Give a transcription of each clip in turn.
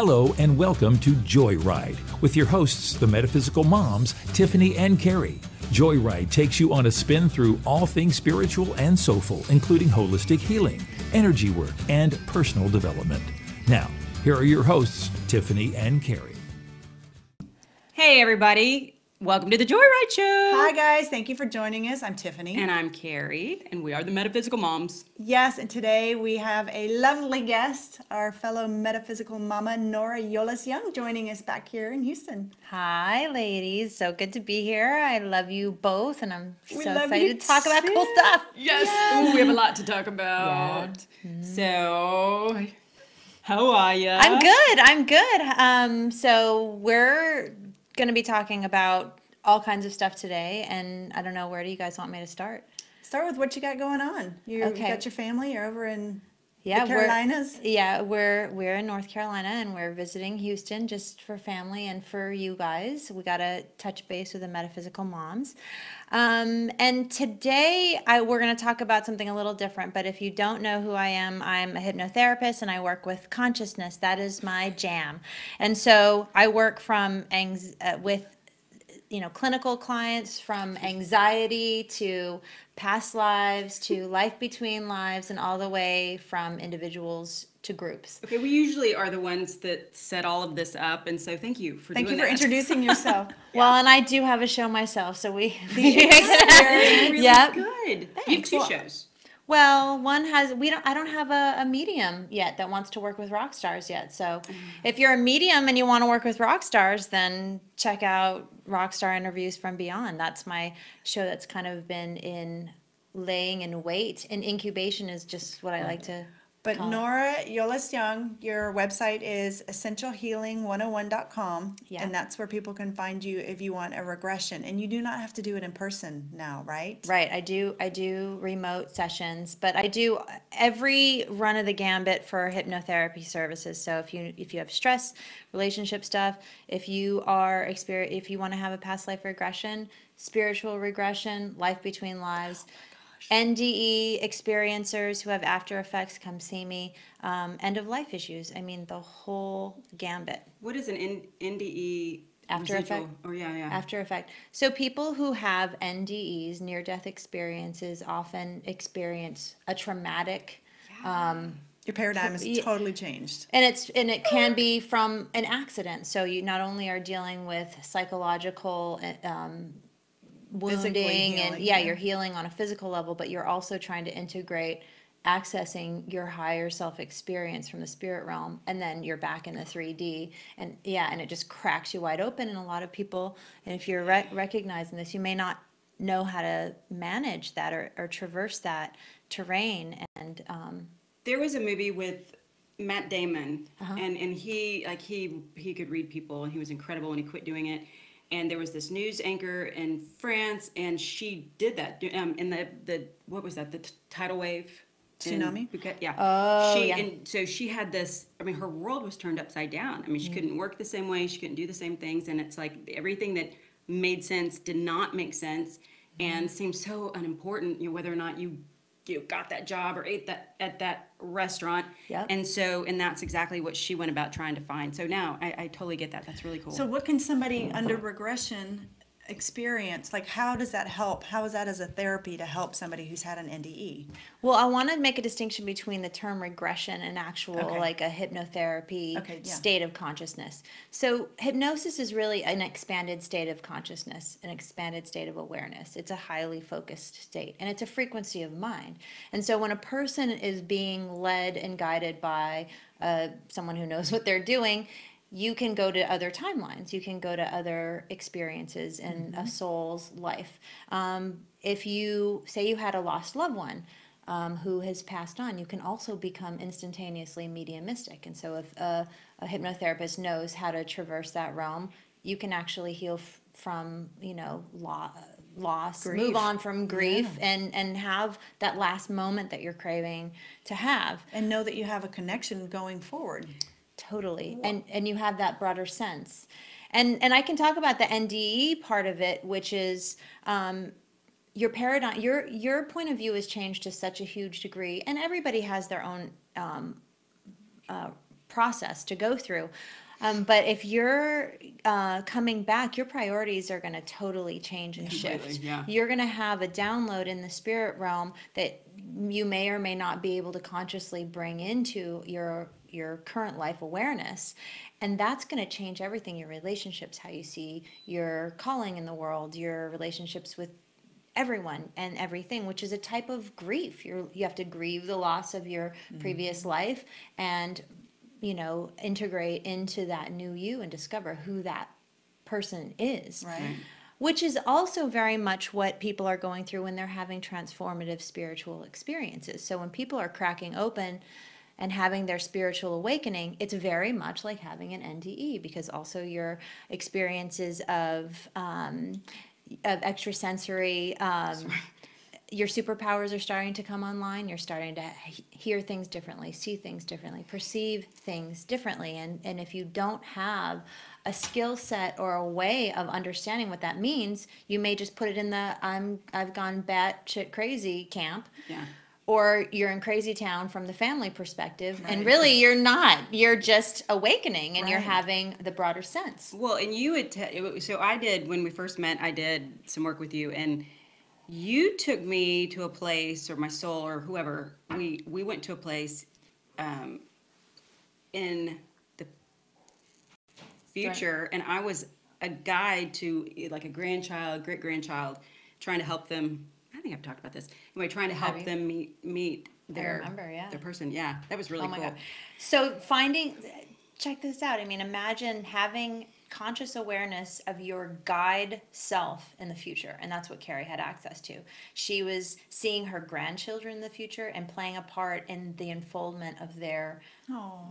Hello and welcome to Joyride with your hosts, the metaphysical moms, Tiffany and Carrie. Joyride takes you on a spin through all things spiritual and soulful, including holistic healing, energy work, and personal development. Now, here are your hosts, Tiffany and Carrie. Hey, everybody. Welcome to the Joyride Show. Hi, guys. Thank you for joining us. I'm Tiffany. And I'm Carrie, and we are the Metaphysical Moms. Yes, and today we have a lovely guest, our fellow metaphysical mama, Nora Yolles Young, joining us back here in Houston. Hi, ladies. So good to be here. I love you both, and I'm so love excited you to talk about too. cool stuff. Yes. Ooh, we have a lot to talk about. Yeah. So, how are ya? I'm good. So we're going to be talking about all kinds of stuff today, and I don't know, where do you guys want me to start? Start with what you got going on. You got your family. You're over in the Carolinas. We're in North Carolina, and we're visiting Houston just for family and for you guys. We got to touch base with the metaphysical moms. And today we're going to talk about something a little different, but if you don't know who I am, I'm a hypnotherapist and I work with consciousness. That is my jam. And so I work with clinical clients, from anxiety to past lives to life between lives, and all the way from individuals to groups. Okay, we usually are the ones that set all of this up, and so thank you for doing that. Thank you for introducing yourself. Well, and I do have a show myself, so we really Yep. good. You have two shows. Well, one has I don't have a medium yet that wants to work with rock stars yet. So if you're a medium and you want to work with rock stars, then check out Rockstar Interviews from Beyond. That's my show that's kind of been in laying in wait. And incubation is just what I like to But call it. Nora Yolles Young, your website is essentialhealing101.com, Yeah. and that's where people can find you if you want a regression. And you do not have to do it in person now, right? Right, I do remote sessions, but I do every run of the gambit for hypnotherapy services. So if you have stress, relationship stuff, if you want to have a past life regression, spiritual regression, life between lives, NDE experiencers who have after effects, come see me. End of life issues. I mean, the whole gambit. What is an NDE? After residual? effect. Oh, yeah. After effect. So people who have NDEs, near-death experiences, often experience a traumatic. Your paradigm has totally changed. And it can be from an accident. So you not only are dealing with psychological wounding and you're healing on a physical level, but you're also trying to integrate accessing your higher self experience from the spirit realm, and then you're back in the 3D, and it just cracks you wide open. And a lot of people, and if you're recognizing this, you may not know how to manage that or traverse that terrain. And there was a movie with Matt Damon, and he could read people, and he was incredible, and he quit doing it. And there was this news anchor in France, and she did that in the what was that, the tidal wave tsunami? Yeah. And so she had this. I mean, her world was turned upside down. I mean, she couldn't work the same way. She couldn't do the same things, and it's like everything that made sense did not make sense, and seemed so unimportant. Whether or not you got that job or ate that at that restaurant. Yep. And that's exactly what she went about trying to find. So now I totally get that. That's really cool. So what can somebody under regression experience? Like, how does that help? How is that as a therapy to help somebody who's had an NDE? Well, I want to make a distinction between the term regression and actual, like a hypnotherapy state of consciousness. So hypnosis is really an expanded state of consciousness, an expanded state of awareness. It's a highly focused state, and it's a frequency of mind. And so when a person is being led and guided by someone who knows what they're doing, you can go to other timelines. You can go to other experiences in a soul's life. If you say you had a lost loved one who has passed on, you can also become instantaneously mediumistic. And so if a hypnotherapist knows how to traverse that realm, you can actually heal from, loss, Grief. move on from grief, and have that last moment that you're craving to have. And know that you have a connection going forward. Totally. And you have that broader sense. And I can talk about the NDE part of it, which is your paradigm, your point of view has changed to such a huge degree, and everybody has their own process to go through. But if you're coming back, your priorities are going to totally change and shift. Yeah. You're going to have a download in the spirit realm that you may or may not be able to consciously bring into your current life awareness. And that's going to change everything, your relationships, how you see your calling in the world, your relationships with everyone and everything, which is a type of grief. You have to grieve the loss of your previous life and integrate into that new you and discover who that person is. Right. Which is also very much what people are going through when they're having transformative spiritual experiences. So when people are cracking open and having their spiritual awakening, it's very much like having an NDE, because also your experiences of extrasensory, your superpowers are starting to come online. You're starting to hear things differently, see things differently, perceive things differently. And if you don't have a skill set or a way of understanding what that means, you may just put it in the I've gone batshit crazy camp. Yeah. Or you're in crazy town from the family perspective, and really you're not. You're just awakening, and you're having the broader sense. Well, and you would so I did, when we first met, I did some work with you, and you took me to a place, or my soul, or whoever. We went to a place in the future, and I was a guide to like a grandchild, great grandchild, trying to help them. I think I've talked about this. Anyway, trying to help them meet their person. Yeah, that was really cool. God. So check this out. I mean, imagine having conscious awareness of your guide self in the future. And that's what Carrie had access to. She was seeing her grandchildren in the future and playing a part in the unfoldment of their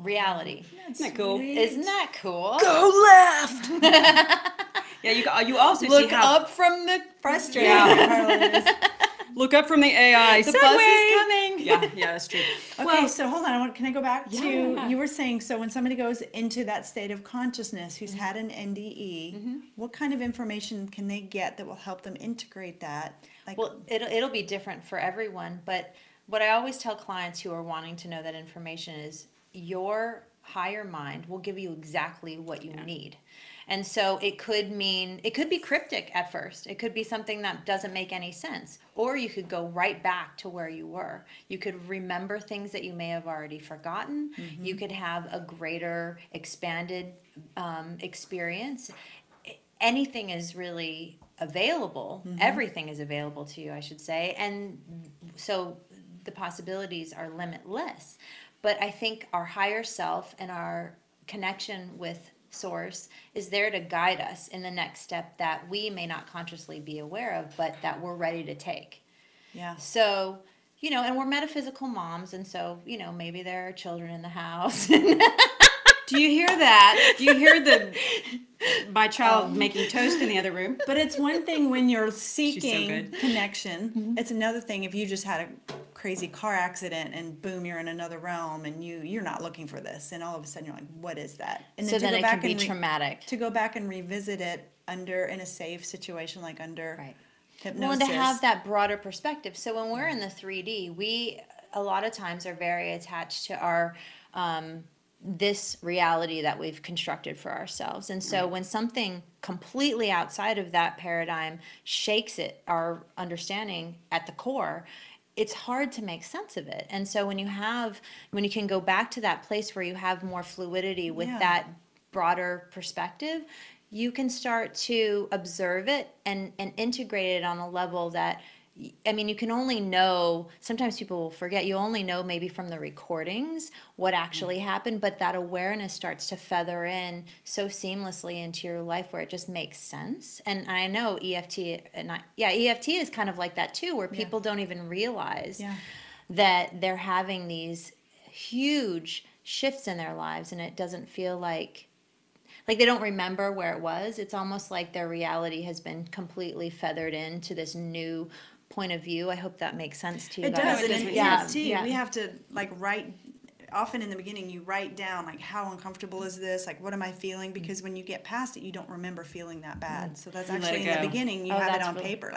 reality. Isn't that cool? Isn't that cool? Go left! Yeah, you also look see how up from the frustrating. Look up from the AI. The bus is coming. Yeah, that's true. Okay, so hold on. Can I go back to, you were saying, so when somebody goes into that state of consciousness who's had an NDE, what kind of information can they get that will help them integrate that? Well, it'll be different for everyone, but what I always tell clients who are wanting to know that information is your higher mind will give you exactly what you need. And so it could be cryptic at first. It could be something that doesn't make any sense. Or you could go right back to where you were. You could remember things that you may have already forgotten. You could have a greater expanded experience. Anything is really available. Everything is available to you, I should say. And so the possibilities are limitless. But I think our higher self and our connection with Source is there to guide us in the next step that we may not consciously be aware of, but that we're ready to take. Yeah. So, and we're metaphysical moms, and so, maybe there are children in the house. Do you hear that? Do you hear my child making toast in the other room? But it's one thing when you're seeking connection. It's another thing if you just had a crazy car accident and boom, you're in another realm and you're not looking for this, and all of a sudden you're like, what is that? And so then it can be traumatic. To go back and revisit it in a safe situation, like under hypnosis. Well, and to have that broader perspective. So when we're in the 3D, we a lot of times are very attached to our this reality that we've constructed for ourselves. And so when something completely outside of that paradigm shakes our understanding at the core, it's hard to make sense of it. And so when you can go back to that place where you have more fluidity with that broader perspective, you can start to observe it and integrate it on a level that, you can only know, sometimes people will forget, you only know maybe from the recordings what actually happened, but that awareness starts to feather in so seamlessly into your life where it just makes sense. And I know EFT is kind of like that too, where people don't even realize that they're having these huge shifts in their lives, and it doesn't feel like they don't remember where it was. It's almost like their reality has been completely feathered into this new point of view. I hope that makes sense to you guys. It does. And in EFT, we have to write. Often in the beginning, you write down how uncomfortable is this? What am I feeling? Because when you get past it, you don't remember feeling that bad. So that's actually in the beginning, you have it on paper.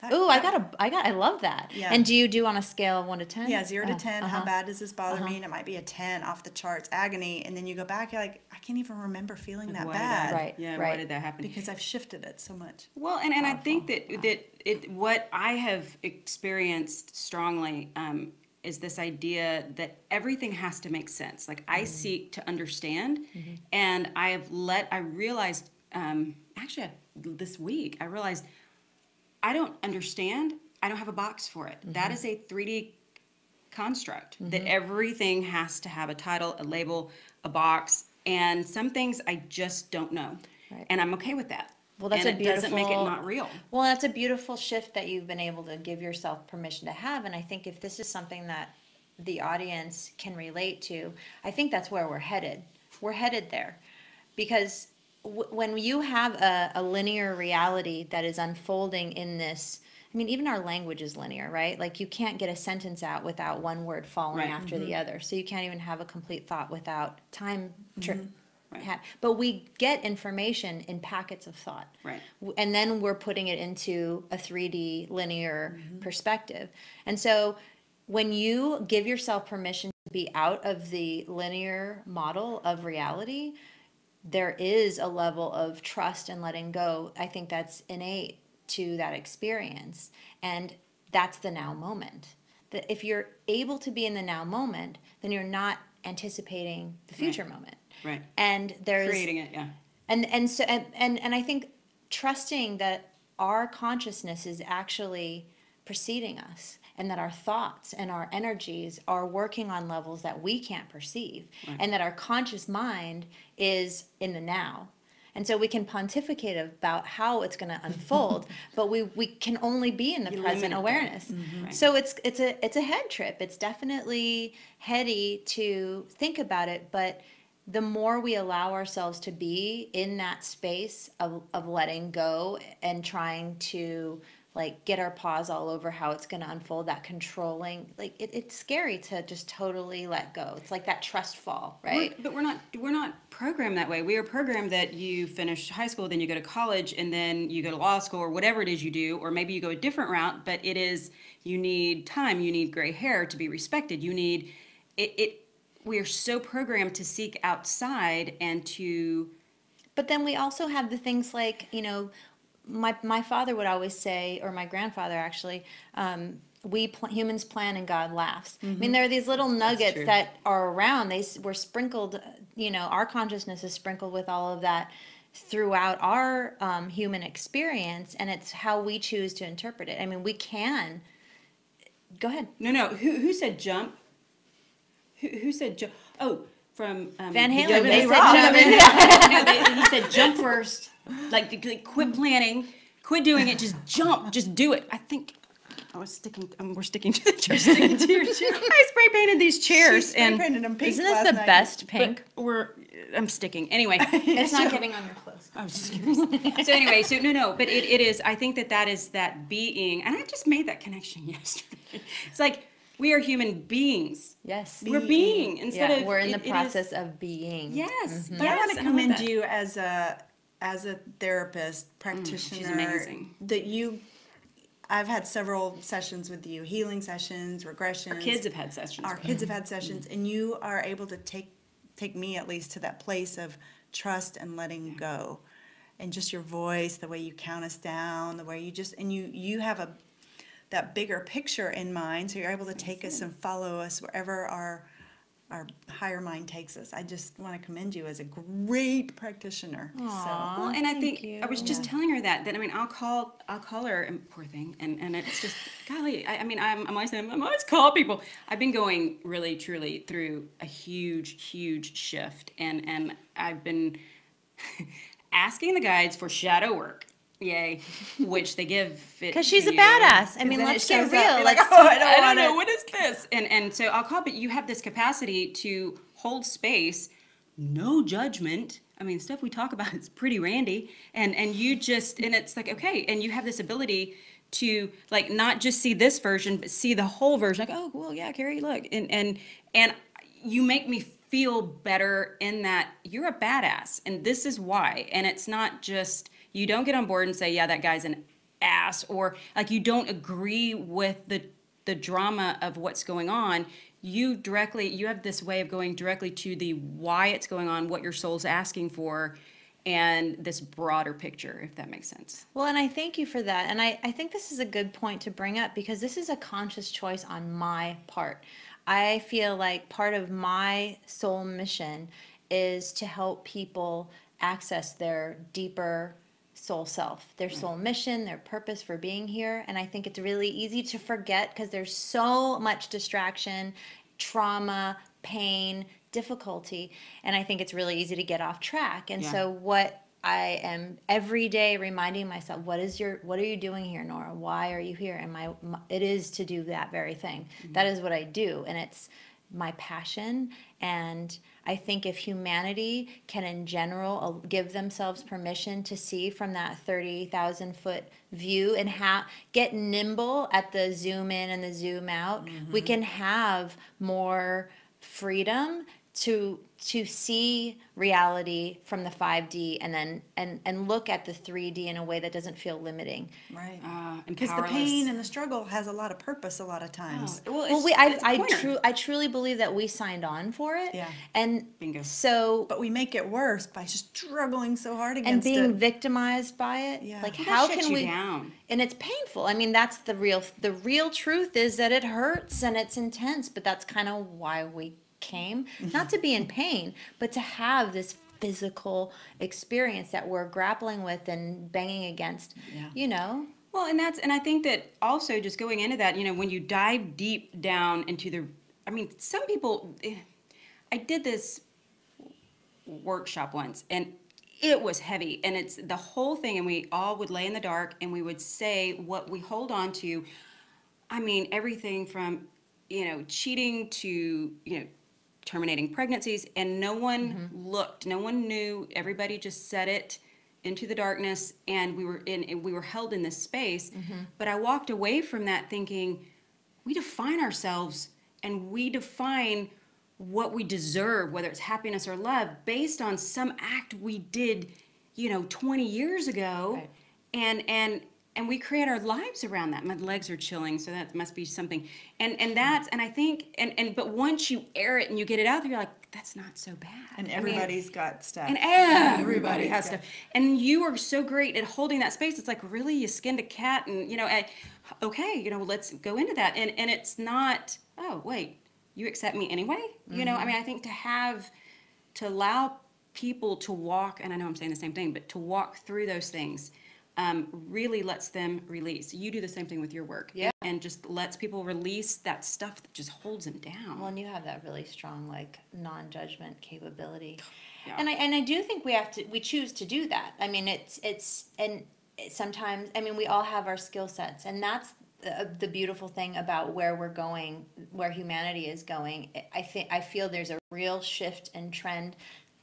I love that. Yeah. And do you do on a scale of 1 to 10? Yeah, 0 to 10. How bad does this bother me? And it might be a 10, off the charts, agony. And then you go back, you're like, I can't even remember feeling that bad. Right. Yeah. Right. Why did that happen? Because I've shifted it so much. Well, and I think that what I have experienced strongly is this idea that everything has to make sense. Like I seek to understand, and I realized actually this week I realized I don't understand. I don't have a box for it. That is a 3D construct, that everything has to have a title, a label, a box, and some things I just don't know. Right. And I'm okay with that. Well, that's and it doesn't make it not real. Well, that's a beautiful shift that you've been able to give yourself permission to have. And I think if this is something that the audience can relate to, I think that's where we're headed. We're headed there. Because when you have a linear reality that is unfolding in this, I mean, even our language is linear, right? Like you can't get a sentence out without one word following after the other. So you can't even have a complete thought without time. But we get information in packets of thought. Right. And then we're putting it into a 3D linear perspective. And so when you give yourself permission to be out of the linear model of reality, there is a level of trust and letting go. I think that's innate to that experience. And that's the now moment. That if you're able to be in the now moment, then you're not anticipating the future moment. Right. And there's creating it, yeah. And so I think trusting that our consciousness is actually preceding us, and that our thoughts and our energies are working on levels that we can't perceive, and that our conscious mind is in the now. And so we can pontificate about how it's going to unfold, but we can only be in the present awareness. Right. So it's a head trip. It's definitely heady to think about it, but the more we allow ourselves to be in that space of letting go and trying to like get our paws all over how it's going to unfold, that controlling, like it's scary to just totally let go. It's like that trust fall, right? But we're not programmed that way. We are programmed that you finish high school, then you go to college, and then you go to law school or whatever it is you do, or maybe you go a different route, but it is, you need time, you need gray hair to be respected. You need, we are so programmed to seek outside and to... But then we also have the things like, you know, my father would always say, or my grandfather actually, humans plan and God laughs. I mean, there are these little nuggets that are around. They were sprinkled, you know, our consciousness is sprinkled with all of that throughout our human experience, and it's how we choose to interpret it. I mean, we can. Go ahead. No. Who said jump? Who said jump? Oh, from Van Halen. He said jump first. Like quit planning, quit doing it, just jump, just do it. I think we're sticking to the chair, sticking to your chair. I spray painted these chairs, and painted them pink. Isn't this the best pink? I'm sticking. Anyway, it's not getting on your clothes. I was just curious. So anyway, no, but it is. I think that is that being, and I just made that connection yesterday. It's like we are human beings. Yes, we're being instead of we're in the process of being. Yes, but I want to commend you as a therapist, practitioner. She's amazing. I've had several sessions with you, healing sessions, regressions. Our kids have had sessions. And you are able to take me at least to that place of trust and letting go. And just your voice, the way you count us down, the way you just, and you have that bigger picture in mind, so you're able to take us and follow us wherever our higher mind takes us. I just want to commend you as a great practitioner. Aww, well, and I think I was just telling her that I mean I'll call her, and poor thing, and it's just golly. I'm always saying I'm always call people. I've been going really truly through a huge shift, and I've been asking the guides for shadow work. Yay, which they give it because she's a badass. I mean, let's get real. Like, I don't know what is this, and so I'll call. But you have this capacity to hold space, no judgment. I mean, stuff we talk about is pretty randy, and you just, and it's like okay, and you have this ability to like not just see this version, but see the whole version. Like, oh well, yeah, Carrie, look, and you make me feel better in that you're a badass, and this is why, and it's not just. You don't get on board and say, yeah, that guy's an ass, or like you don't agree with the drama of what's going on, you have this way of going directly to the why it's going on, what your soul's asking for, and this broader picture, if that makes sense. Well, and I thank you for that. And I think this is a good point to bring up, because this is a conscious choice on my part. I feel like part of my soul mission is to help people access their deeper soul self, their soul mission, their purpose for being here. And I think it's really easy to forget because there's so much distraction, trauma, pain, difficulty, and I think it's really easy to get off track. And so what I am every day reminding myself, what are you doing here, Nora? Why are you here? And it is to do that very thing. That is what I do, and it's my passion. And I think if humanity can in general give themselves permission to see from that 30,000 foot view and get nimble at the zoom in and the zoom out, we can have more freedom to see reality from the 5D and then and look at the 3D in a way that doesn't feel limiting. Right. Because the pain and the struggle has a lot of purpose a lot of times. I truly believe that we signed on for it. Yeah. And bingo. So, but we make it worse by struggling so hard against it. And being victimized by it. Yeah. Like, how can we down? And it's painful. I mean, that's the real truth is that it hurts and it's intense, but that's kind of why we came, not to be in pain, but to have this physical experience that we're grappling with and banging against, you know? Well, and I think that also just going into that, you know, when you dive deep down into some people, I did this workshop once and it was heavy, and it's the whole thing, and we all would lay in the dark and we would say what we hold on to. I mean, everything from, you know, cheating to, you know, terminating pregnancies, and no one looked, no one knew. Everybody just said it into the darkness, and we were held in this space. But I walked away from that thinking, we define ourselves and we define what we deserve, whether it's happiness or love, based on some act we did, you know, 20 years ago. Right. And we create our lives around that. My legs are chilling, so that must be something. And I think but once you air it and you get it out there, you're like, that's not so bad. And everybody's got stuff. And everybody has stuff. And you are so great at holding that space. It's like, really, you skinned a cat, and you know, okay, you know, let's go into that. And it's not, oh wait, you accept me anyway. You know, I mean, I think to allow people to walk, and I know I'm saying the same thing, but to walk through those things. Really lets them release. You do the same thing with your work. Yeah. And just lets people release that stuff that just holds them down. Well, and you have that really strong, like, non-judgment capability. Yeah. And I do think we choose to do that. I mean, sometimes, I mean, we all have our skill sets, and that's the beautiful thing about where we're going, where humanity is going. I feel there's a real shift and trend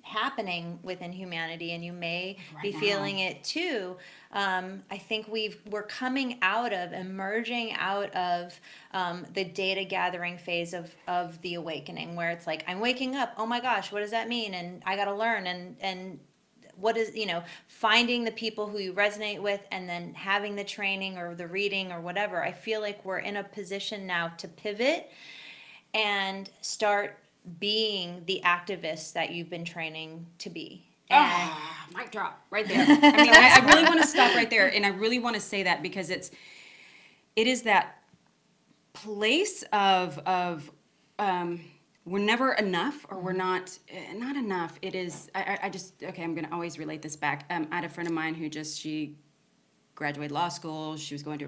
happening within humanity, and you may be feeling it too. I think we're coming emerging out of the data gathering phase of the awakening, where it's like, I'm waking up, oh my gosh, what does that mean? And I got to learn, and what is, you know, finding the people who you resonate with, and then having the training or the reading or whatever. I feel like we're in a position now to pivot and start being the activists that you've been training to be. Mic drop right there. I mean, I really want to stop right there, and I really want to say that because it is that place of we're never enough, or we're not enough. It is. I just I'm going to always relate this back. I had a friend of mine who she graduated law school. She went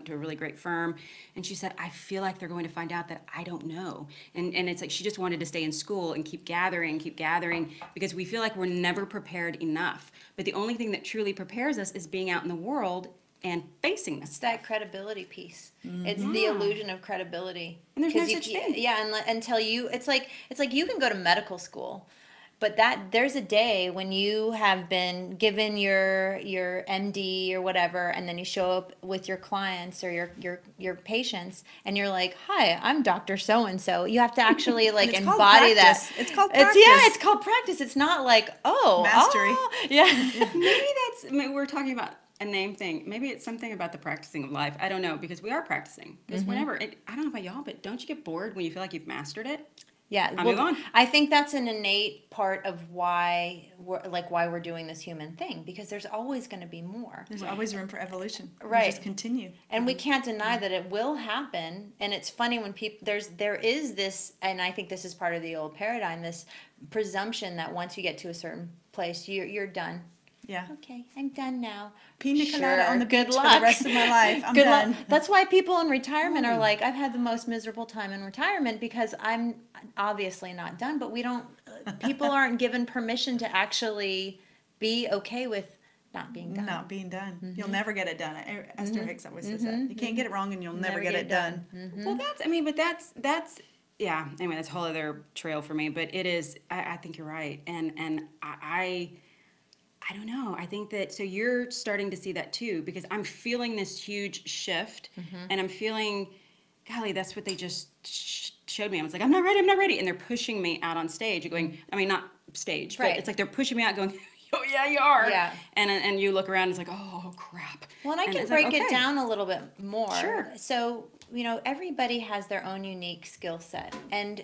to a really great firm, and she said, I feel like they're going to find out that I don't know. And it's like she just wanted to stay in school and keep gathering, because we feel like we're never prepared enough. But the only thing that truly prepares us is being out in the world and facing this. It's that credibility piece. It's the illusion of credibility. And there's no such thing. Yeah, and until it's like you can go to medical school, but there's a day when you have been given your MD or whatever, and then you show up with your clients or your patients, and you're like, "Hi, I'm Dr. So and So." You have to actually like embody that. It's called practice. It's called practice. It's not like mastery. Maybe we're talking about a name thing. Maybe it's something about the practicing of life. I don't know, because we are practicing. Because whenever, I don't know about y'all, but don't you get bored when you feel like you've mastered it? Yeah, move on. I think that's an innate part of why we're doing this human thing, because there's always going to be more. There's always room for evolution. Right. We just continue. And we can't deny that it will happen. And it's funny when people, there is this, and I think this is part of the old paradigm, this presumption that once you get to a certain place, you're done. Yeah. Okay, I'm done now. Pina colada on the beach good luck. for the rest of my life. I'm Good done. luck. That's why people in retirement are like, I've had the most miserable time in retirement, because I'm obviously not done. But people aren't given permission to actually be okay with not being done. Not being done. You'll never get it done. Esther Hicks always says that. You can't get it wrong and you'll never get it done. Well, that's yeah. Anyway, that's a whole other trail for me. But it is. I think you're right, and I don't know. I think that, so you're starting to see that too, because I'm feeling this huge shift, and I'm feeling, golly, that's what they just showed me. I was like, I'm not ready. And they're pushing me out on stage, going, I mean, not stage, but it's like they're pushing me out going, oh yeah, you are. Yeah. And you look around, it's like, oh crap. Well, and I can break it down a little bit more. Sure. So, everybody has their own unique skill set. And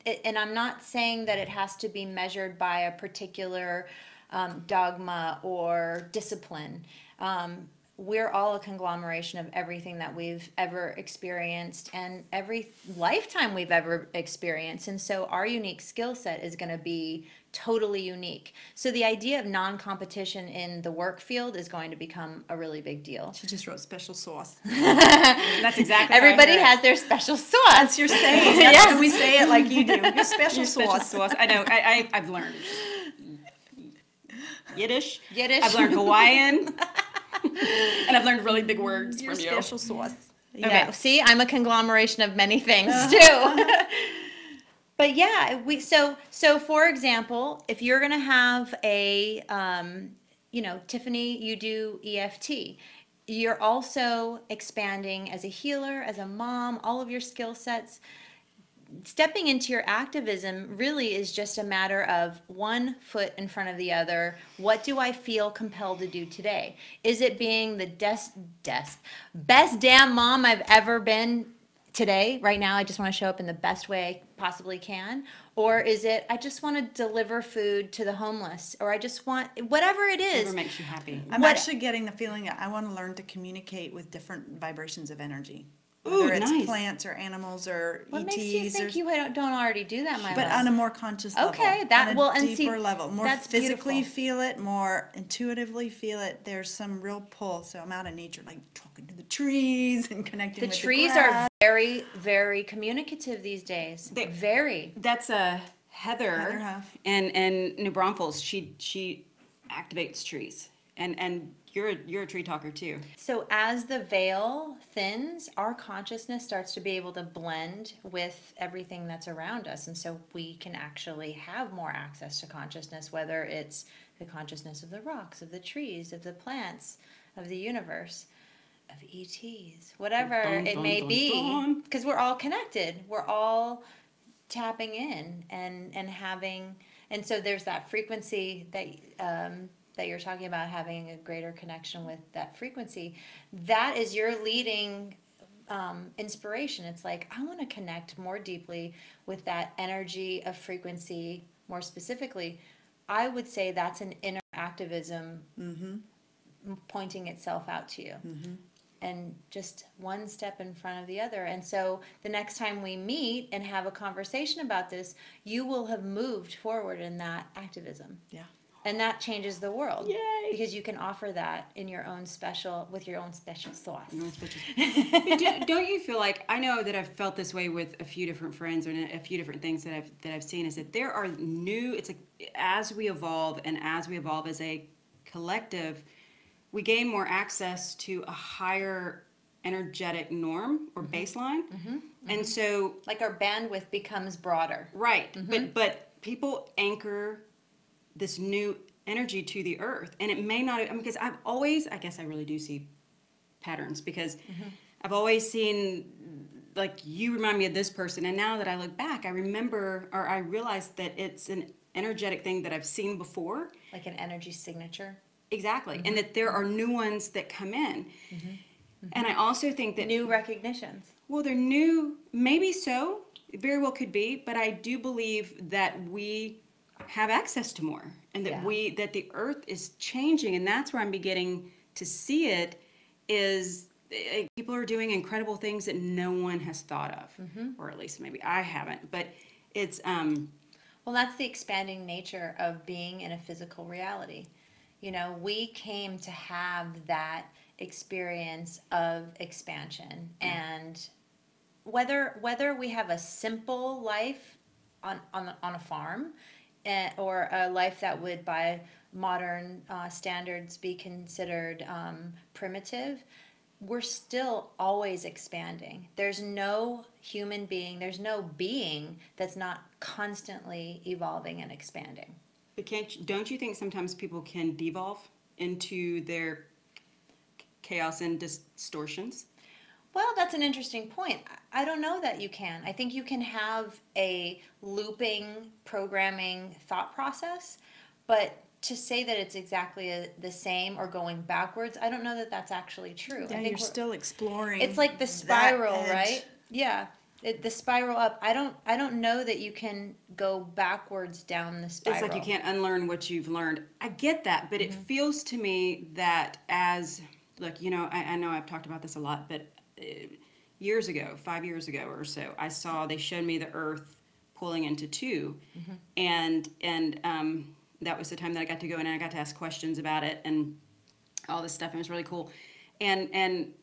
I'm not saying that it has to be measured by a particular dogma or discipline. We're all a conglomeration of everything that we've ever experienced and every lifetime we've ever experienced. And so our unique skill set is going to be totally unique. So the idea of non-competition in the work field is going to become a really big deal. She just wrote special sauce. That's exactly Everybody has their special sauce. That's your saying. Yes. We say it like you do. Your special sauce. I know. I've learned Yiddish. I've learned Hawaiian. And I've learned really big words Your from you. special sauce. Yeah. Okay. See, I'm a conglomeration of many things too. But yeah, so for example, if you're going to have a, Tiffany, you do EFT. You're also expanding as a healer, as a mom, all of your skill sets. Stepping into your activism really is just a matter of one foot in front of the other. What do I feel compelled to do today? Is it being the best damn mom I've ever been today? Right now, I just want to show up in the best way I possibly can. Or is it, I just want to deliver food to the homeless, or I just want, whatever it is. Whatever makes you happy. I'm actually getting the feeling that I want to learn to communicate with different vibrations of energy. Whether it's plants or animals or ETs. What makes you think you don't already do that, my love? But on a more conscious level. Okay, deeper level. More physically beautiful. Feel it, more intuitively feel it. There's some real pull. So I'm out in nature, like talking to the trees and connecting with the trees are very, very communicative these days. Very. That's a Heather in New Braunfels. She activates trees, and you're a tree talker too. So as the veil thins, our consciousness starts to be able to blend with everything that's around us. And so we can actually have more access to consciousness, whether it's the consciousness of the rocks, of the trees, of the plants, of the universe, of ETs, whatever it may be. Because we're all connected. We're all tapping in and having, and so there's that frequency that you're talking about, having a greater connection with that frequency. That is your leading inspiration. It's like, I want to connect more deeply with that energy of frequency. More specifically, I would say that's an inner activism pointing itself out to you. And just one step in front of the other. And so the next time we meet and have a conversation about this, you will have moved forward in that activism. Yeah. And that changes the world. Yay. Because you can offer that in your own with your own special sauce. Don't you feel like, I know that I've felt this way with a few different friends or a few different things that I've seen, is that there are it's like, as we evolve and as we evolve as a collective, we gain more access to a higher energetic norm or baseline. And so, like, our bandwidth becomes broader. Right. But people anchor this new energy to the earth, and it may not, because I guess I really do see patterns, because I've always seen, like, you remind me of this person, and now that I look back, I remember, or I realize that it's an energetic thing that I've seen before. Like an energy signature? Exactly. And that there are new ones that come in. And I also think that new recognitions. Well, they're new, maybe so, it very well could be, but I do believe that we have access to more, and that that the earth is changing, and that's where I'm beginning to see it, is people are doing incredible things that no one has thought of, or at least maybe I haven't, but it's well, that's the expanding nature of being in a physical reality. You know, we came to have that experience of expansion, and whether we have a simple life on a farm, or a life that would by modern standards be considered primitive, we're still always expanding. There's no human being, there's no being that's not constantly evolving and expanding. But don't you think sometimes people can devolve into their chaos and distortions? Well, that's an interesting point. I don't know that you can. I think you can have a looping programming thought process, but to say that it's exactly the same or going backwards, I don't know that that's actually true. Yeah, I think you're still exploring. It's like the spiral, right? Yeah, the spiral up. I don't know that you can go backwards down the spiral. It's like you can't unlearn what you've learned. I get that, but it feels to me that look, you know, I know I've talked about this a lot, but years ago, 5 years ago or so, they showed me the Earth pulling into two, and that was the time that I got to go in and I got to ask questions about it and all this stuff. It was really cool, and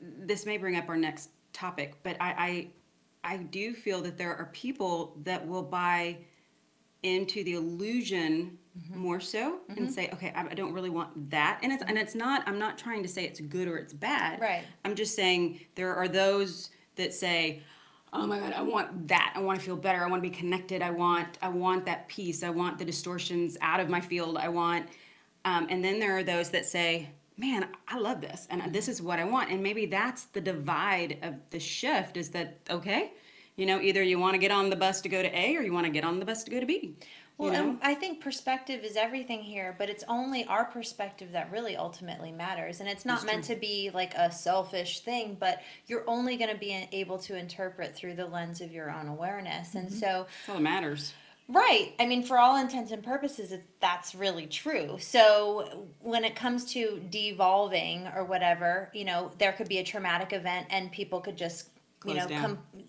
this may bring up our next topic, but I do feel that there are people that will buy into the illusion more so and say, okay, I don't really want that, and it's not. I'm not trying to say it's good or it's bad. Right. I'm just saying there are those that say, oh my God, I want that. I want to feel better. I want to be connected. I want that peace. I want the distortions out of my field. I want, and then there are those that say, man, I love this, and this is what I want. And maybe that's the divide of the shift, is that, okay, you know, either you want to get on the bus to go to A or you want to get on the bus to go to B. Well, and I think perspective is everything here, but it's only our perspective that really ultimately matters. And it's not meant to be like a selfish thing, but you're only going to be able to interpret through the lens of your own awareness. And so that's all that matters. Right. I mean, for all intents and purposes, that's really true. So when it comes to devolving or whatever, you know, there could be a traumatic event and people could just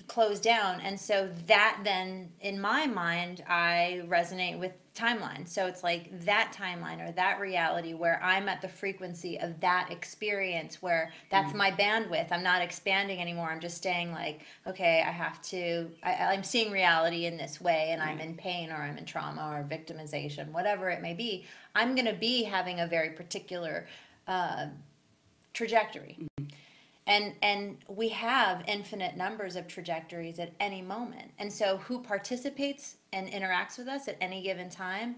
close down. And so that then, in my mind, I resonate with timeline. So it's like that timeline or that reality where I'm at the frequency of that experience, where that's my bandwidth. I'm not expanding anymore. I'm just staying like, okay, I'm seeing reality in this way, and I'm in pain or I'm in trauma or victimization, whatever it may be. I'm going to be having a very particular trajectory. And we have infinite numbers of trajectories at any moment. And so who participates and interacts with us at any given time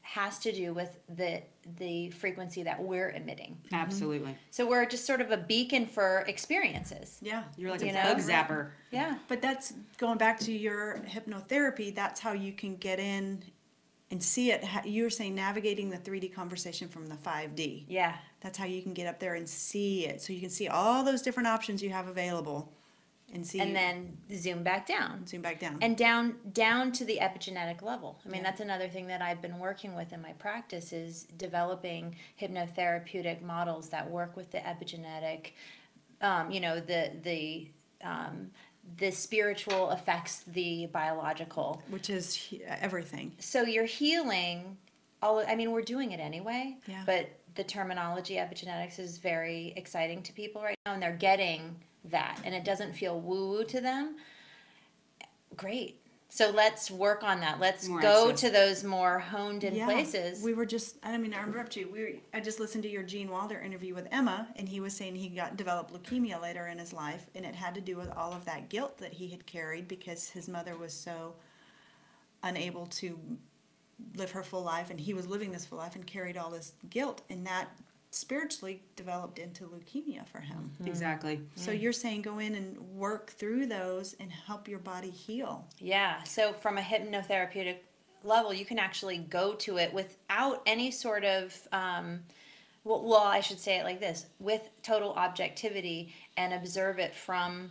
has to do with the frequency that we're emitting. Absolutely. So we're just sort of a beacon for experiences. Yeah. You're like a bug zapper. Yeah. But that's going back to your hypnotherapy. That's how you can get in and see it. You were saying navigating the 3D conversation from the 5D. Yeah. That's how you can get up there and see it. So you can see all those different options you have available and see. And then zoom back down. Zoom back down. And down to the epigenetic level. I mean, that's another thing that I've been working with in my practice, is developing hypnotherapeutic models that work with the epigenetic, the spiritual affects the biological. Which is everything. So you're healing, we're doing it anyway, but the terminology epigenetics is very exciting to people right now, and they're getting that, and it doesn't feel woo-woo to them. Great. So let's work on that. Let's go to those more honed in places. We were just, I don't mean to interrupt you. I just listened to your Gene Wilder interview with Emma, and he was saying he developed leukemia later in his life, and it had to do with all of that guilt that he had carried because his mother was so unable to live her full life, and he was living this full life and carried all this guilt, and that spiritually developed into leukemia for him. Exactly. So you're saying go in and work through those and help your body heal. Yeah. So from a hypnotherapeutic level, you can actually go to it without any sort of, well, I should say it like this, with total objectivity, and observe it from,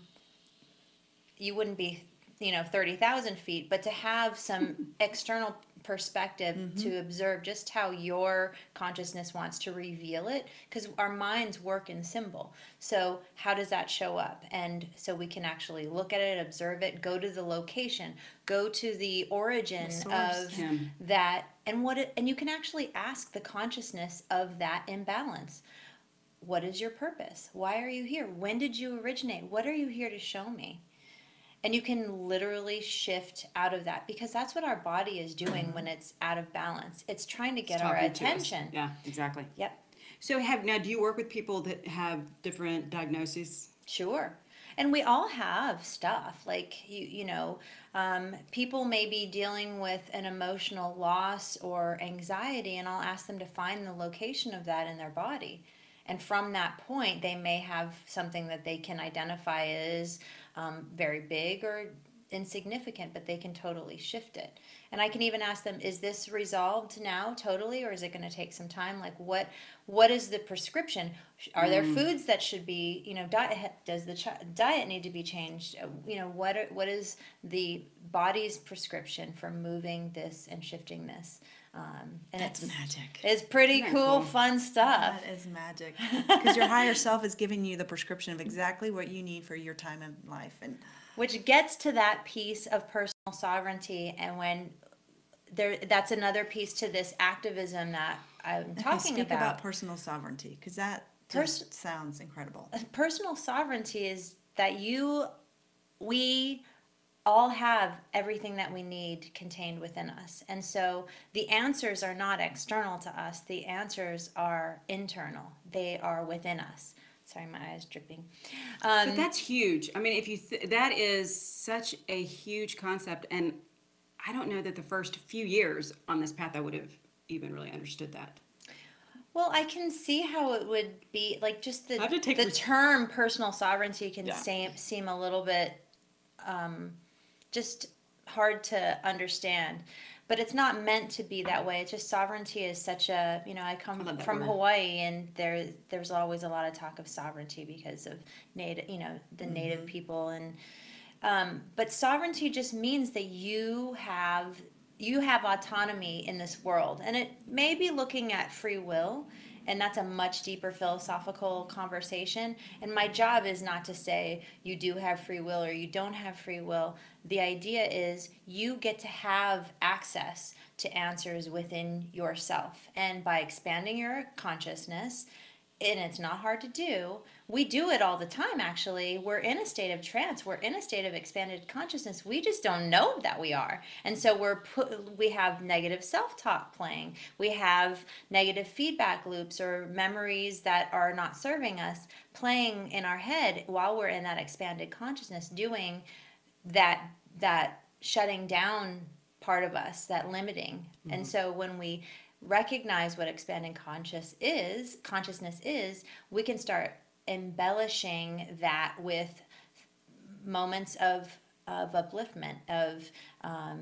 you wouldn't be, 30,000 feet, but to have some external perspective to observe just how your consciousness wants to reveal it, because our minds work in symbol. So how does that show up? And so we can actually look at it, observe it, go to the location, go to the origin of that, and you can actually ask the consciousness of that imbalance. What is your purpose? Why are you here? When did you originate? What are you here to show me? And you can literally shift out of that, because that's what our body is doing when it's out of balance. It's trying to get our attention. Yeah, exactly. Yep. So now, do you work with people that have different diagnoses? Sure. And we all have stuff. Like, people may be dealing with an emotional loss or anxiety, and I'll ask them to find the location of that in their body. And from that point, they may have something that they can identify as very big or insignificant, but they can totally shift it. And I can even ask them, is this resolved now totally, or is it going to take some time? Like, what is the prescription? Are there foods that should be, does the diet need to be changed? What is the body's prescription for moving this and shifting this? And that's magic. It's pretty cool, fun stuff. That is magic. Because your higher self is giving you the prescription of exactly what you need for your time in life. And which gets to that piece of personal sovereignty, and that's another piece to this activism that I'm talking about. Speak about personal sovereignty, because that sounds incredible. Personal sovereignty is that we all have everything that we need contained within us. And so the answers are not external to us. The answers are internal. They are within us. Sorry, my eye's dripping. But that's huge. I mean, if that is such a huge concept, and I don't know that the first few years on this path I would have even really understood that. Well, I can see how it would be, like, just the term personal sovereignty can seem a little bit just hard to understand, but it's not meant to be that way. It's just sovereignty is such a, I come from Hawaii, and there's always a lot of talk of sovereignty because of native, the native people, and but sovereignty just means that you have autonomy in this world, and it may be looking at free will. And that's a much deeper philosophical conversation. And my job is not to say you do have free will or you don't have free will. The idea is you get to have access to answers within yourself. And by expanding your consciousness, and it's not hard to do, we do it all the time, actually. We're in a state of trance. We're in a state of expanded consciousness. We just don't know that we are. And so we have negative self-talk playing. We have negative feedback loops or memories that are not serving us playing in our head while we're in that expanded consciousness, doing that shutting down part of us, that limiting. And so when we recognize what expanding consciousness is, we can start embellishing that with moments of upliftment, of I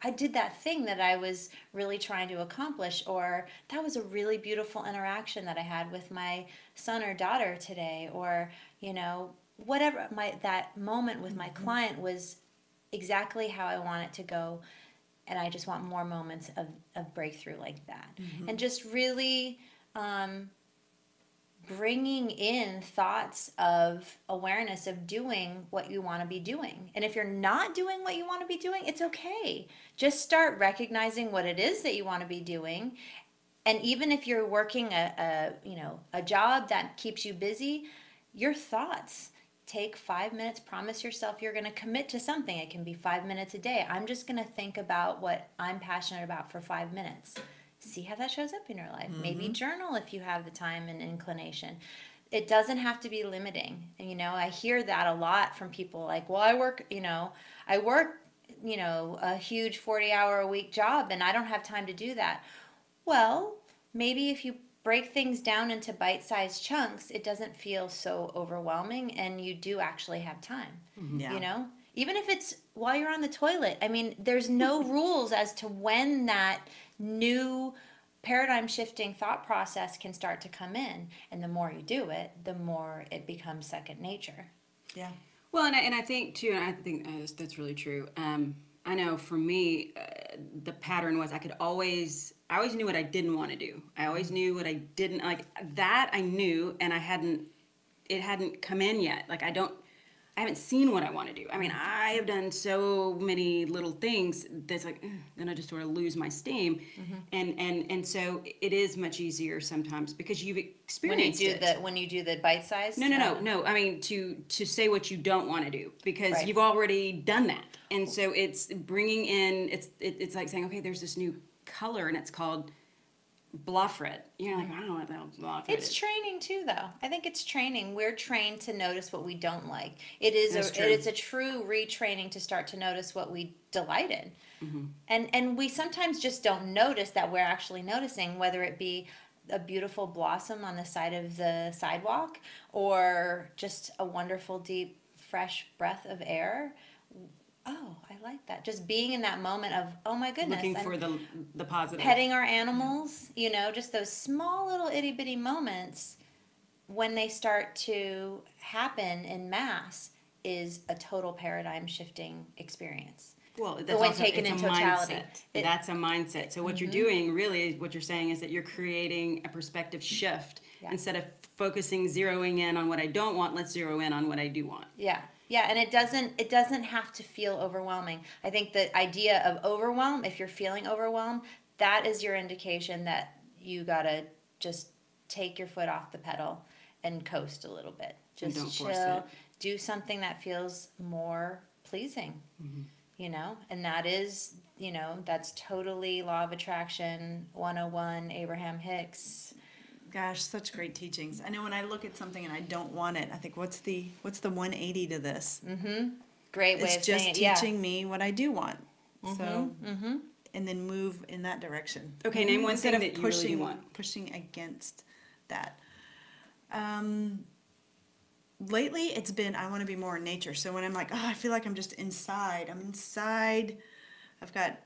did that thing that I was really trying to accomplish, or that was a really beautiful interaction that I had with my son or daughter today, or whatever that moment with my client was exactly how I want it to go. And I just want more moments of breakthrough like that. And just really bringing in thoughts of awareness of doing what you want to be doing. And if you're not doing what you want to be doing, it's okay. Just start recognizing what it is that you want to be doing. And even if you're working a job that keeps you busy, your thoughts. Take 5 minutes, promise yourself you're going to commit to something. It can be 5 minutes a day. I'm just going to think about what I'm passionate about for 5 minutes. See how that shows up in your life. Maybe journal if you have the time and inclination. It doesn't have to be limiting. And, I hear that a lot from people like, well, I work a huge 40-hour-a-week job and I don't have time to do that. Well, maybe if you break things down into bite-sized chunks, it doesn't feel so overwhelming, and you do actually have time. Even if it's while you're on the toilet. I mean, there's no rules as to when that new paradigm shifting thought process can start to come in. And the more you do it, the more it becomes second nature. Yeah. Well, and I think too, and I think that's really true. I know for me, the pattern was I always knew what I didn't want to do. I always knew what I didn't like. That I knew, and it hadn't come in yet. Like I haven't seen what I want to do. I mean, I have done so many little things that's like, then I just sort of lose my steam. And so it is much easier sometimes because you've experienced when you do the bite size. No. I mean, to say what you don't want to do because you've already done that. And so it's bringing in, it's like saying, okay, there's this new color and it's called bluff red. You're like, I don't know what the hell bluff red is. It's training too, though. I think it's training. We're trained to notice what we don't like. It's a true retraining to start to notice what we delight in. And we sometimes just don't notice that we're actually noticing, whether it be a beautiful blossom on the side of the sidewalk or just a wonderful, deep, fresh breath of air. Oh, I like that. Just being in that moment of, oh my goodness. Looking for the positive. Petting our animals, just those small little itty bitty moments when they start to happen in mass is a total paradigm shifting experience. Well, that's when also, taken in totality. That's a mindset. So what you're doing really, what you're saying is that you're creating a perspective shift. Instead of zeroing in on what I don't want, let's zero in on what I do want. Yeah, and it doesn't have to feel overwhelming. I think the idea of overwhelm, if you're feeling overwhelmed, that is your indication that you gotta just take your foot off the pedal and coast a little bit. Just don't chill, force it. do something that feels more pleasing, and that is, that's totally Law of Attraction 101, Abraham Hicks. Gosh, such great teachings. I know when I look at something and I don't want it, I think, what's the 180 to this? Great way of saying it. It's just teaching me what I do want. So, and then move in that direction. Okay, name one thing that you really want. Pushing against that. Lately, it's been I want to be more in nature. So when I'm like, I feel like I'm just inside. I'm inside. I've got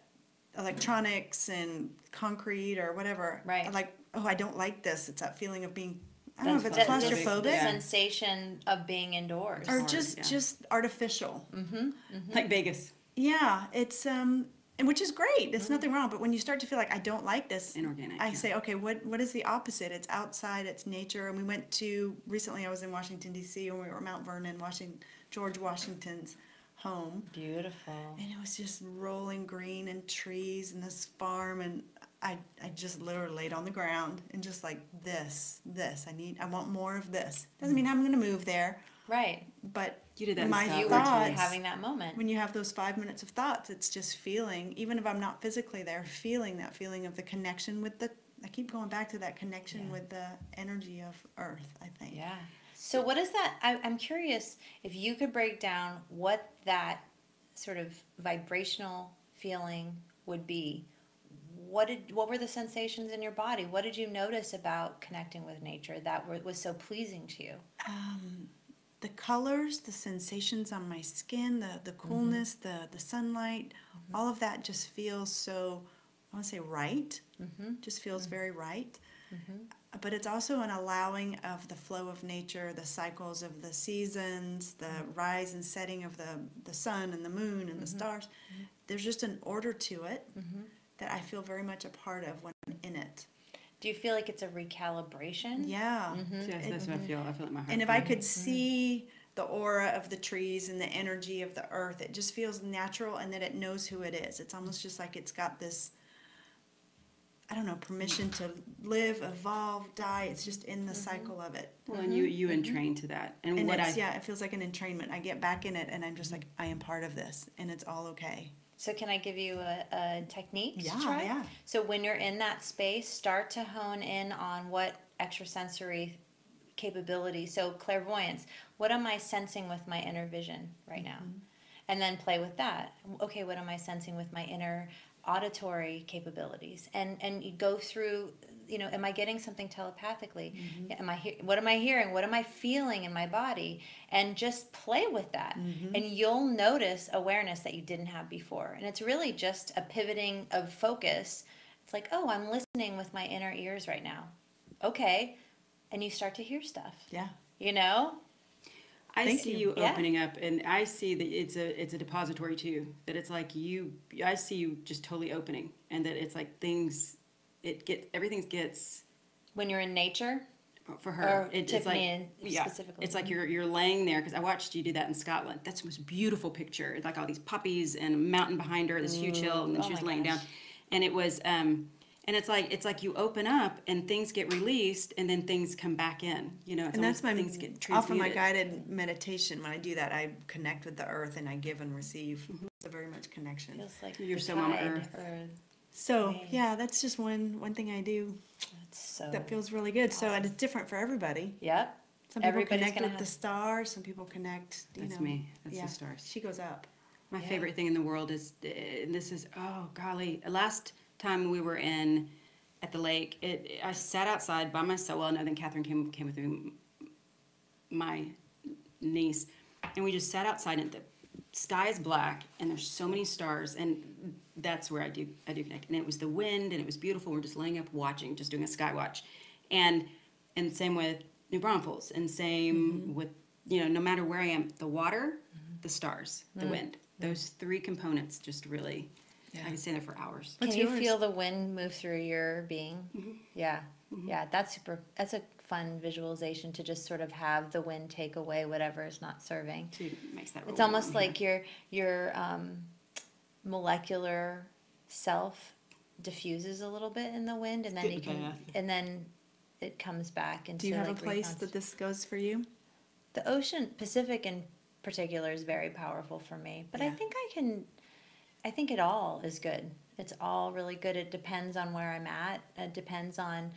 electronics and concrete or whatever. Right. I'm like, I don't like this. It's that feeling of being, I don't know if it's claustrophobic. The sensation of being indoors. Or just artificial. Like Vegas. Yeah, it's, and which is great. There's nothing wrong. But when you start to feel like, I don't like this, inorganic, I say, okay, what is the opposite? It's outside, it's nature. And we recently I was in Washington, D.C., and we were at Mount Vernon, George Washington's home. Beautiful. And it was just rolling green and trees and this farm, and I just literally laid on the ground and just like this I want more of this. Doesn't mean I'm going to move there. Right. But you did that. My you thoughts, were having that moment. When you have those 5 minutes of thoughts, it's just feeling, even if I'm not physically there, feeling that feeling of the connection with I keep going back to that connection with the energy of Earth, I think. Yeah. So what is that? I'm curious if you could break down what that sort of vibrational feeling would be. What were the sensations in your body? What did you notice about connecting with nature that was so pleasing to you? The colors, the sensations on my skin, the coolness, the sunlight, all of that just feels so, I want to say right, just feels very right. But it's also an allowing of the flow of nature, the cycles of the seasons, the rise and setting of the sun and the moon and the stars. There's just an order to it that I feel very much a part of when I'm in it. Do you feel like it's a recalibration? Yeah. Yes, that's what I feel. I feel like my heart. And if I could see the aura of the trees and the energy of the earth, it just feels natural and that it knows who it is. It's almost just like it's got this, I don't know, permission to live, evolve, die. It's just in the cycle of it. Well, and you entrain to that. And it feels like an entrainment. I get back in it and I'm just like, I am part of this and it's all okay. So can I give you a technique to try? Yeah. So when you're in that space, start to hone in on what extrasensory capability. So clairvoyance, what am I sensing with my inner vision right now? And then play with that. Okay, what am I sensing with my inner auditory capabilities? And you go through you know, am I getting something telepathically? What am I hearing? What am I feeling in my body? And just play with that. And you'll notice awareness that you didn't have before. And it's really just a pivoting of focus. It's like, oh, I'm listening with my inner ears right now. Okay. And you start to hear stuff. Yeah. You know? I see you opening up, and I see that it's a depository too. That it's like I see you just totally opening, and that it's like everything gets. When you're in nature. For her, it's like specifically. It's like you're laying there, because I watched you do that in Scotland. That's the most beautiful picture. It's like all these puppies and a mountain behind her, this huge hill, and then she was laying down, and it was and it's like you open up and things get released, and then things come back in. You know, and that's things get transmuted. Often my guided meditation, when I do that, I connect with the earth and I give and receive. It's a very much connection. Feels like you're so on earth. So yeah, that's just one thing I do. That feels really good. Awesome. So it's different for everybody. Yep. Some people connect with the stars. Some people connect. That's me. That's the stars. She goes up. My favorite thing in the world is, and this is, oh golly, last time we were at the lake, I sat outside by myself. Well, no, then Catherine came with me, my niece, and we just sat outside, and the sky is black, and there's so many stars, and that's where I do connect. And it was the wind, and it was beautiful. We're just laying up watching, just doing a sky watch, and same with New Braunfels, and same with, you know, no matter where I am, the water, the stars, the wind, those three components just really. I can stay there for hours. Can you feel the wind move through your being? Yeah. Yeah, that's a fun visualization, to just sort of have the wind take away whatever is not serving. Makes that it's almost like your molecular self diffuses a little bit in the wind, and then it comes back into. Do you have a place that this goes for you? The ocean, Pacific in particular, is very powerful for me. But I think it all is good. It's all really good. It depends on where I'm at. It depends on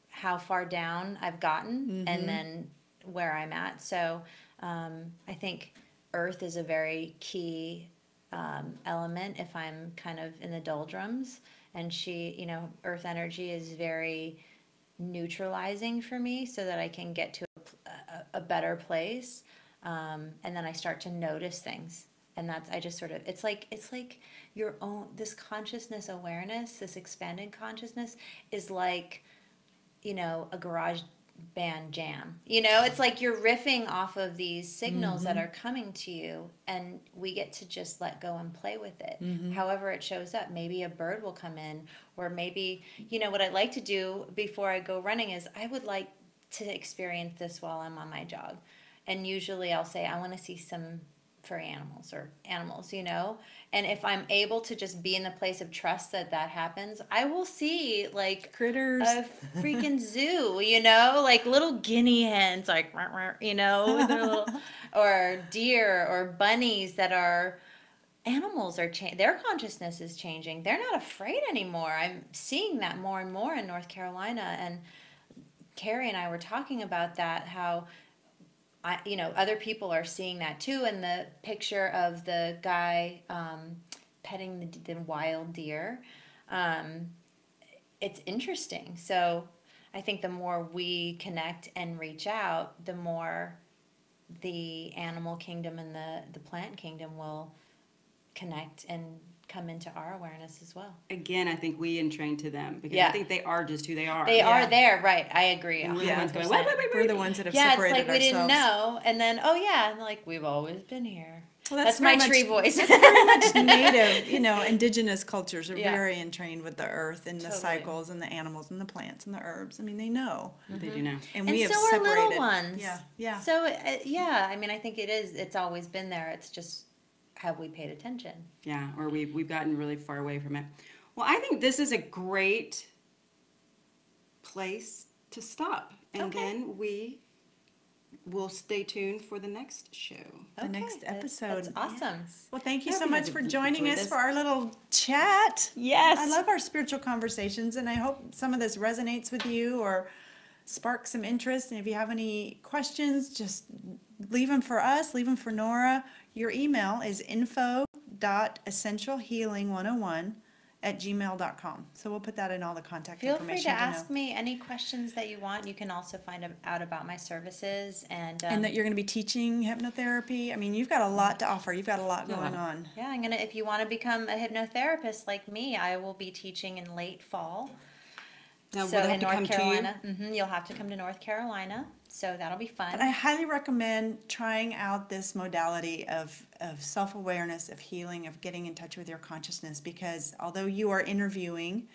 how far down I've gotten, and then where I'm at. So I think earth is a very key element if I'm kind of in the doldrums. And earth energy is very neutralizing for me, so that I can get to a better place. And then I start to notice things. And it's like your own, this consciousness awareness, this expanded consciousness is like, you know, a garage band jam. You know, it's like you're riffing off of these signals that are coming to you, and we get to just let go and play with it. However it shows up. Maybe a bird will come in, or maybe, you know, what I'd like to do before I go running is I would like to experience this while I'm on my jog. And usually I'll say, I want to see some furry animals, you know? And if I'm able to just be in the place of trust that happens, I will see like critters, a freaking zoo, you know, like little guinea hens, like, you know, or deer or bunnies that are animals are their consciousness is changing. They're not afraid anymore. I'm seeing that more and more in North Carolina. And Carrie and I were talking about that, how other people are seeing that too. And the picture of the guy petting the wild deer, it's interesting. So I think the more we connect and reach out, the more the animal kingdom and the plant kingdom will connect and come into our awareness as well. Again, I think we entrain to them, because I think they are just who they are. They are there, right? I agree. We're the ones going, we're the ones that have separated it's like we ourselves. didn't know, and then and like we've always been here. Well, that's my tree voice. That's very much native. Indigenous cultures are very entrained with the earth and the cycles and the animals and the plants and the herbs. I mean, they know. They do know. And we have so separated. Are little ones. Yeah. So I mean, I think it's always been there. It's just, have we paid attention? Yeah, or we've gotten really far away from it. Well, I think this is a great place to stop. And then we will stay tuned for the next show. The next episode. That's awesome. Yes. Well, thank you so much for joining us for our little chat. Yes. I love our spiritual conversations, and I hope some of this resonates with you or sparks some interest. And if you have any questions, just leave them for us, leave them for Nora. Your email is info.essentialhealing101 hypnotherapy@gmail.com. So we'll put that in all the contact Feel information. Feel free to ask me any questions that you want. You can also find out about my services and that you're going to be teaching hypnotherapy. I mean, you've got a lot to offer. You've got a lot going on. Yeah, if you want to become a hypnotherapist like me, I will be teaching in late fall. Now, so in North Carolina, you'll have to come to North Carolina. So that'll be fun. But I highly recommend trying out this modality of self-awareness, of healing, of getting in touch with your consciousness, because although you are interviewing,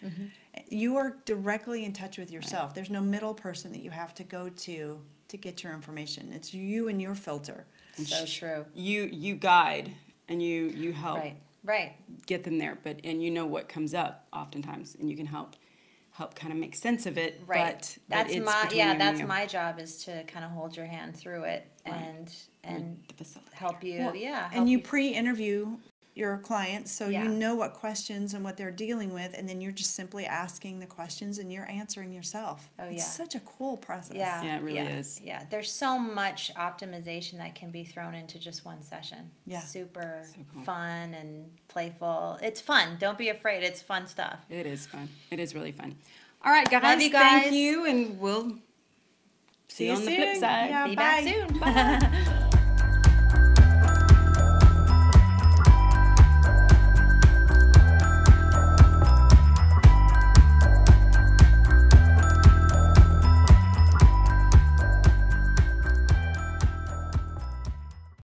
you are directly in touch with yourself. There's no middle person that you have to go to get your information. It's you and your filter. So true. You guide and you help get them there, and you know what comes up oftentimes, and you can help kind of make sense of it. Right. But that's my job, is to kind of hold your hand through it and help you. Well, and you pre-interview your clients, so you know what questions and what they're dealing with, and then you're just simply asking the questions and you're answering yourself. It's such a cool process. Yeah, it really is. Yeah, there's so much optimization that can be thrown into just one session. Yeah. Super cool. Fun and playful. It's fun. Don't be afraid. It's fun stuff. It is fun. It is really fun. All right, guys. Love you guys. Thank you, and we'll see you on the flip side. Yeah, be bye. back soon. Bye.